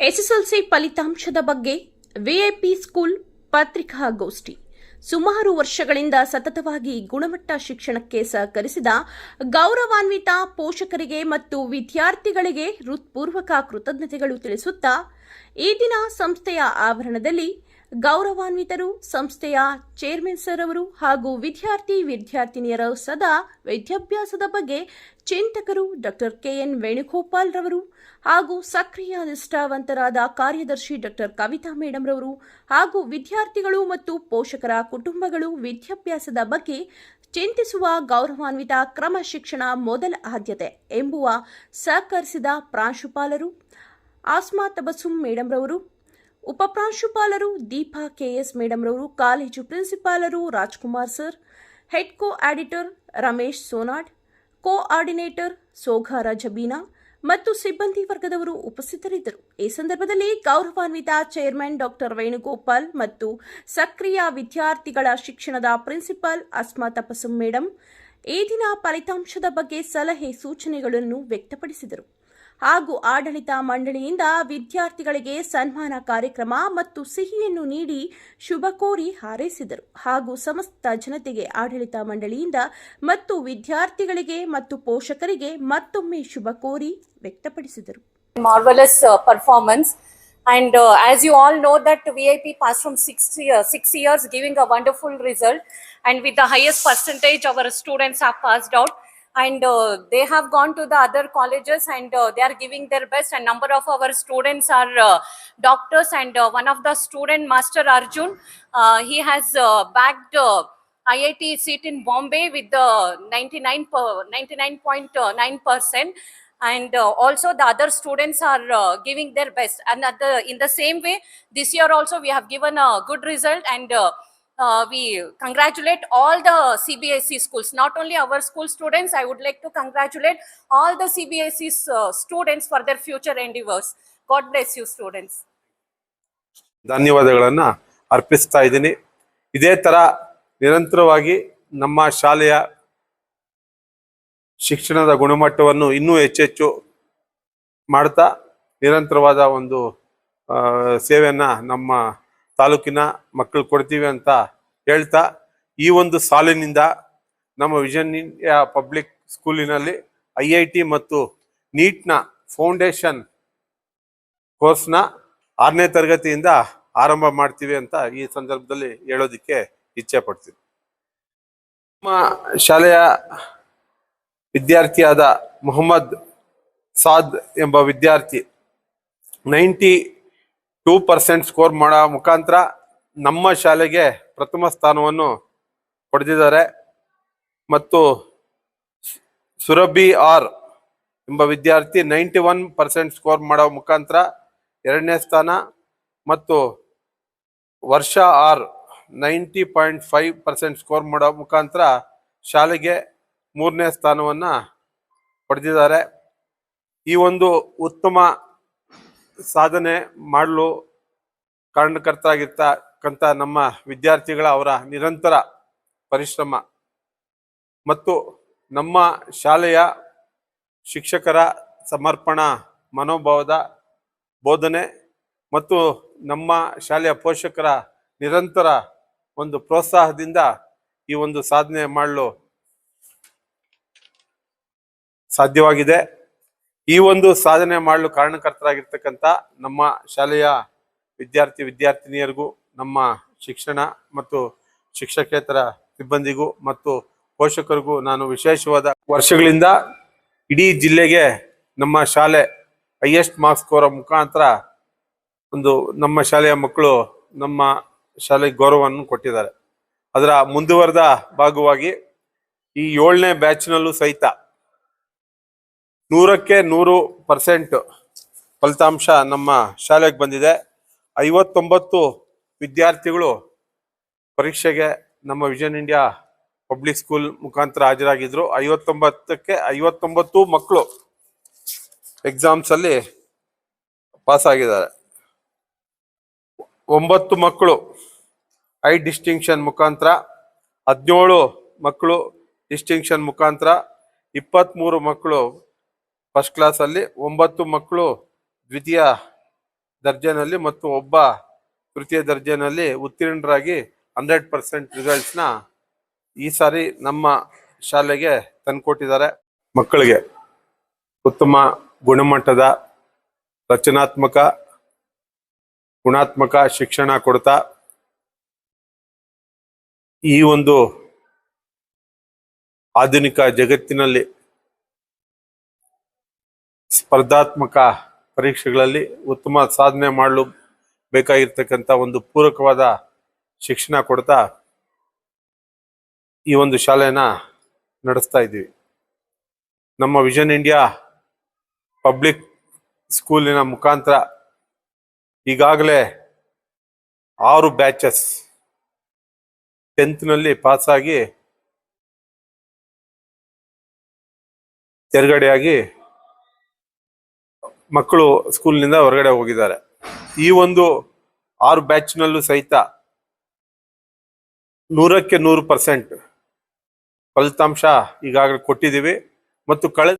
SSLC ಫಲಿತಾಂಶದ ಬಗ್ಗೆ VIP school ಪತ್ರಿಕಾಗೋಷ್ಠಿ. ಸುಮಾರು ವರ್ಷಗಳಿಂದ ಸತತವಾಗಿ ಗುಣಮಟ್ಟ ಶಿಕ್ಷಣಕ್ಕೆ ಸಹಕರಿಸಿದ ಗೌರವಾನ್ವಿತ ಪೋಷಕರಿಗೆ ಮತ್ತು ವಿದ್ಯಾರ್ಥಿಗಳಿಗೆ ಹೃತ್ಪೂರ್ವಕ ಕೃತಜ್ಞತೆಗಳು ತಿಳಿಸುತ್ತಾ ಈ ದಿನ ಸಂಸ್ಥೆಯ ಆವರಣದಲ್ಲಿ ಗೌರವಾನ್ವಿತರು, ಸಂಸ್ಥೆಯ ಚೇರ್ಮನ್ ಸರ್ ಅವರು ಹಾಗೂ ವಿದ್ಯಾರ್ಥಿನಿಯರ ಸದಾ ವಿದ್ಯಾಭ್ಯಾಸದ ಬಗ್ಗೆ ಚಿಂತಕರು ಡಾಕ್ಟರ್ ಕೆಎನ್ ವೇಣುಗೋಪಾಲ್ ರವರು ಹಾಗೂ ಸಕ್ರಿಯ ನಿಷ್ಠಾವಂತರಾದ ಕಾರ್ಯದರ್ಶಿ ಡಾಕ್ಟರ್ ಕವಿತಾ ಮೇಡಂ ರವರು ಹಾಗೂ ವಿದ್ಯಾರ್ಥಿಗಳು ಮತ್ತು ಪೋಷಕರ ಕುಟುಂಬಗಳು ವಿದ್ಯಾಭ್ಯಾಸದ ಬಗ್ಗೆ ಚಿಂತಿಸುವ ಗೌರವಾನ್ವಿತ ಕ್ರಮ ಶಿಕ್ಷಣ ಮೊದಲ ಆದ್ಯತೆ ಎಂಬುವ ಸಹಕರಿಸಿದ ಪ್ರಾಂಶುಪಾಲರು ಆಸ್ಮಾ ತಬಸುಂ ಮೇಡಂ ರವರು, ಉಪಪ್ರಾಂಶುಪಾಲರು ದೀಪಾ ಕೆಎಸ್ ಮೇಡಂ ರವರು, ಕಾಲೇಜು ಪ್ರಿನ್ಸಿಪಾಲರು Rajkumar sir, head co-auditor Ramesh Sonad, coordinator Soghara Jabeena ಮತ್ತು ಸಿಬ್ಬಂದಿ ವರ್ಗದವರು ಉಪಸ್ಥಿತರಿದ್ದರು. ಈ ಸಂದರ್ಭದಲ್ಲಿ ಗೌರವಾನ್ವಿತ ಚೇರ್ಮನ್ ಡಾಕ್ಟರ್ ವೇಣುಗೋಪಾಲ್ ಮತ್ತು ಸಕ್ರಿಯ ವಿದ್ಯಾರ್ಥಿಗಳ ಶಿಕ್ಷಣದ ಪ್ರಿನ್ಸಿಪಾಲ್ ಆಸ್ಮಾ ತಬಸುಂ ಮೇಡಂ ಈ ದಿನ ಫಲಿತಾಂಶದ ಬಗ್ಗೆ ಸಲಹೆ ಸೂಚನೆಗಳನ್ನು ವ್ಯಕ್ತಪಡಿಸಿದರು ಹಾಗೂ ಆಡಳಿತ ಮಂಡಳಿಯಿಂದ ವಿದ್ಯಾರ್ಥಿಗಳಿಗೆ ಸನ್ಮಾನ ಕಾರ್ಯಕ್ರಮ ಮತ್ತು ಸಿಹಿಯನ್ನು ನೀಡಿ ಶುಭ ಕೋರಿ ಹಾರೈಸಿದರು ಹಾಗೂ ಸಮಸ್ತ ಜನತೆಗೆ ಆಡಳಿತ ಮಂಡಳಿಯಿಂದ ಮತ್ತು ವಿದ್ಯಾರ್ಥಿಗಳಿಗೆ ಮತ್ತು ಪೋಷಕರಿಗೆ ಮತ್ತೊಮ್ಮೆ ಶುಭ ಕೋರಿ ವ್ಯಕ್ತಪಡಿಸಿದರು. Marvelous performance, and as you all know that VIP passed from 6 years giving a wonderful result, and with the highest percentage our students have passed out. And they have gone to the other colleges and they are giving their best, and number of our students are doctors, and one of the student, Master Arjun, he has bagged IIT seat in Bombay with the 99.9%, and also the other students are giving their best, and in the same way this year also we have given a good result, and we congratulate all the CBSE schools, not only our school students. I would like to congratulate all the CBSE students for their future endeavors. God bless you students. ಧನ್ಯವಾದಗಳನ್ನ ಅರ್ಪಿಸ್ತಾ ಇದ್ದೀನಿ. ಇದೇ ತರ ನಿರಂತರವಾಗಿ ನಮ್ಮ ಶಾಲೆಯ ಶಿಕ್ಷಣದ ಗುಣಮಟ್ಟವನ್ನು ಇನ್ನೂ ಹೆಚ್ಚೆಚ್ಚು ಮಾಡ್ತಾ ನಿರಂತರವಾದ ಒಂದು ಸೇವೆಯನ್ನ ನಮ್ಮ ತಾಲೂಕಿನ ಮಕ್ಕಳು ಕೊಡ್ತೀವಿ ಅಂತ ಹೇಳ್ತಾ, ಈ ಒಂದು ಸಾಲಿನಿಂದ ನಮ್ಮ ವಿಷನ್ ಇಂಡಿಯಾ ಪಬ್ಲಿಕ್ ಸ್ಕೂಲಿನಲ್ಲಿ IIT ಮತ್ತು ನೀಟ್ನ ಫೌಂಡೇಶನ್ ಕೋರ್ಸ್ನ 6ನೇ ತರಗತಿಯಿಂದ ಆರಂಭ ಮಾಡ್ತೀವಿ ಅಂತ ಈ ಸಂದರ್ಭದಲ್ಲಿ ಹೇಳೋದಕ್ಕೆ ಇಚ್ಛೆ ಪಡ್ತೀನಿ. ನಮ್ಮ ಶಾಲೆಯ ವಿದ್ಯಾರ್ಥಿಯಾದ ಮೊಹಮ್ಮದ್ ಸಾದ್ ಎಂಬ ವಿದ್ಯಾರ್ಥಿ 92% ಸ್ಕೋರ್ ಮಾಡೋ ಮುಖಾಂತರ ನಮ್ಮ ಶಾಲೆಗೆ ಪ್ರಥಮ ಸ್ಥಾನವನ್ನು ಪಡೆದಿದ್ದಾರೆ. ಮತ್ತು ಸುರಭಿ ಆರ್ ಎಂಬ ವಿದ್ಯಾರ್ಥಿ 91% ಸ್ಕೋರ್ ಮಾಡೋ ಮುಖಾಂತರ 2ನೇ ಸ್ಥಾನ, ಮತ್ತು ವರ್ಷ ಆರ್ 90.5% ಸ್ಕೋರ್ ಮಾಡೋ ಮುಖಾಂತರ ಶಾಲೆಗೆ 3ನೇ ಸ್ಥಾನವನ್ನು ಪಡೆದಿದ್ದಾರೆ. ಈ ಒಂದು ಉತ್ತಮ ಸಾಧನೆ ಮಾಡಲು ಕಾರಣಕರ್ತರಾಗಿರ್ತಕ್ಕಂಥ ನಮ್ಮ ವಿದ್ಯಾರ್ಥಿಗಳ ಅವರ ನಿರಂತರ ಪರಿಶ್ರಮ ಮತ್ತು ನಮ್ಮ ಶಾಲೆಯ ಶಿಕ್ಷಕರ ಸಮರ್ಪಣಾ ಮನೋಭಾವದ ಬೋಧನೆ ಮತ್ತು ನಮ್ಮ ಶಾಲೆಯ ಪೋಷಕರ ನಿರಂತರ ಒಂದು ಪ್ರೋತ್ಸಾಹದಿಂದ ಈ ಒಂದು ಸಾಧನೆ ಮಾಡಲು ಸಾಧ್ಯವಾಗಿದೆ. ಈ ಒಂದು ಸಾಧನೆ ಮಾಡಲು ಕಾರಣಕರ್ತರಾಗಿರ್ತಕ್ಕಂಥ ನಮ್ಮ ಶಾಲೆಯ ವಿದ್ಯಾರ್ಥಿನಿಯರಿಗೂ, ನಮ್ಮ ಶಿಕ್ಷಣ ಮತ್ತು ಶಿಕ್ಷಕೇತರ ಸಿಬ್ಬಂದಿಗೂ ಮತ್ತು ಪೋಷಕರಿಗೂ ನಾನು ವಿಶೇಷವಾದ ವರ್ಷಗಳಿಂದ ಇಡೀ ಜಿಲ್ಲೆಗೆ ನಮ್ಮ ಶಾಲೆ ಹೈಯೆಸ್ಟ್ ಮಾರ್ಕ್ಸ್ ಸ್ಕೋರ್ ಮುಖಾಂತರ ಒಂದು ನಮ್ಮ ಶಾಲೆಯ ಮಕ್ಕಳು ನಮ್ಮ ಶಾಲೆಗೆ ಗೌರವವನ್ನು ಕೊಟ್ಟಿದ್ದಾರೆ. ಅದರ ಮುಂದುವರೆದ ಭಾಗವಾಗಿ ಈ 7ನೇ ಬ್ಯಾಚ್ನಲ್ಲೂ ಸಹಿತ 100ಕ್ಕೆ 100% ಫಲಿತಾಂಶ ನಮ್ಮ ಶಾಲೆಗೆ ಬಂದಿದೆ. 59 ವಿದ್ಯಾರ್ಥಿಗಳು ಪರೀಕ್ಷೆಗೆ ನಮ್ಮ ವಿಷನ್ ಇಂಡಿಯಾ ಪಬ್ಲಿಕ್ ಸ್ಕೂಲ್ ಮುಖಾಂತರ ಹಾಜರಾಗಿದ್ರು. 59ಕ್ಕೆ 59 ಮಕ್ಕಳು ಎಕ್ಸಾಮ್ಸ್ ಅಲ್ಲಿ ಪಾಸ್ ಆಗಿದ್ದಾರೆ. 9 ಮಕ್ಕಳು ಐ ಡಿಸ್ಟಿಂಕ್ಷನ್ ಮುಖಾಂತರ, 17 ಮಕ್ಕಳು ಡಿಸ್ಟಿಂಕ್ಷನ್ ಮುಖಾಂತರ, 23 ಮಕ್ಕಳು ಫಸ್ಟ್ ಕ್ಲಾಸ್ ಅಲ್ಲಿ, 9 ಮಕ್ಕಳು ದ್ವಿತೀಯ ದರ್ಜೆನಲ್ಲಿ ಮತ್ತು ಒಬ್ಬ ತೃತೀಯ ದರ್ಜೆನಲ್ಲಿ ಉತ್ತೀರ್ಣರಾಗಿ 100% ರಿಸಲ್ಟ್ಸ್ನ ಈ ಸಾರಿ ನಮ್ಮ ಶಾಲೆಗೆ ತಂದುಕೊಟ್ಟಿದ್ದಾರೆ. ಮಕ್ಕಳಿಗೆ ಉತ್ತಮ ಗುಣಮಟ್ಟದ ರಚನಾತ್ಮಕ ಗುಣಾತ್ಮಕ ಶಿಕ್ಷಣ ಕೊಡ್ತಾ ಈ ಒಂದು ಆಧುನಿಕ ಜಗತ್ತಿನಲ್ಲಿ ಸ್ಪರ್ಧಾತ್ಮಕ ಪರೀಕ್ಷೆಗಳಲ್ಲಿ ಉತ್ತಮ ಸಾಧನೆ ಮಾಡಲು ಬೇಕಾಗಿರ್ತಕ್ಕಂಥ ಒಂದು ಪೂರಕವಾದ ಶಿಕ್ಷಣ ಕೊಡ್ತಾ ಈ ಒಂದು ಶಾಲೆನ ನಡೆಸ್ತಾ ಇದ್ದೀವಿ. ನಮ್ಮ ವಿಷನ್ ಇಂಡಿಯಾ ಪಬ್ಲಿಕ್ ಸ್ಕೂಲಿನ ಮುಖಾಂತರ ಈಗಾಗಲೇ 6 ಬ್ಯಾಚಸ್ 10th ಪಾಸಾಗಿ ತೆರಗಡೆಯಾಗಿ ಮಕ್ಕಳು ಸ್ಕೂಲ್ನಿಂದ ಹೊರಗಡೆ ಹೋಗಿದ್ದಾರೆ. ಈ ಒಂದು 6 ಬ್ಯಾಚ್ನಲ್ಲೂ ಸಹಿತ 100% ಫಲಿತಾಂಶ ಈಗಾಗಲೇ ಕೊಟ್ಟಿದ್ದೀವಿ ಮತ್ತು ಕಳೆದ